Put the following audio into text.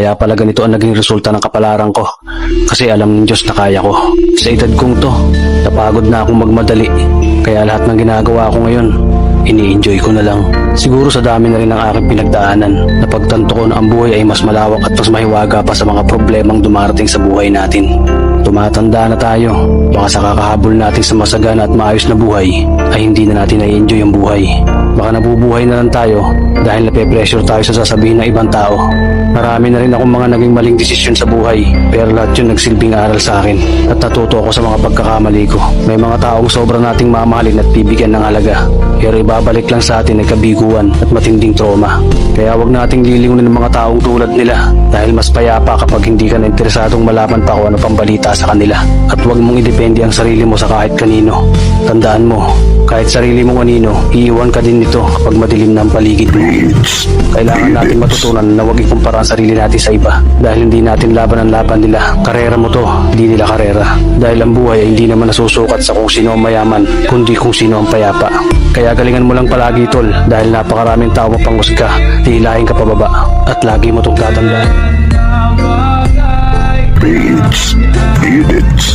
Kaya pala ganito ang naging resulta ng kapalaran ko. Kasi alam ng Diyos na kaya ko. Sa edad kong to, napagod na akong magmadali. Kaya lahat ng ginagawa ko ngayon, ini-enjoy ko na lang. Siguro sa dami na rin ng aking pinagdaanan, napagtanto ko na ang buhay ay mas malawak at mas mahiwaga pa sa mga problemang dumarating sa buhay natin. Tumatanda na tayo, baka sa kakahabol natin sa masagana at maayos na buhay, ay hindi na natin na-enjoy ang buhay. Baka nabubuhay na lang tayo dahil nape-pressure tayo sa sasabihin ng ibang tao. Marami na rin akong mga naging maling desisyon sa buhay, pero lahat yun nagsilbing aral sa akin at natuto ako sa mga pagkakamali ko. May mga taong sobra nating mamahalin at bibigyan ng halaga, pero ibabalik lang sa atin ay kabiguan at matinding trauma. Kaya wag nating lilingunin ng mga taong tulad nila dahil mas payapa kapag hindi ka na interesadong malaman pa kung ano pang balita sa kanila. At wag mong idepende ang sarili mo sa kahit kanino. Tandaan mo, kahit sarili mo kanino, iiwan ka din nito kapag madilim na ang paligid mo. Kailangan natin matutunan na wag ikumpara ang sarili natin sa iba dahil hindi natin laban ang laban nila. Karera mo to, hindi nila karera. Dahil ang buhay ay hindi naman nasusukat sa kung sino ang mayaman, kundi kung sino ang payapa. Kaya galingan mo lang palagi tol dahil napakaraming tao mapanghusga, hihilahin ka pababa at lagi mo itong tatandaan. Beats, beat it.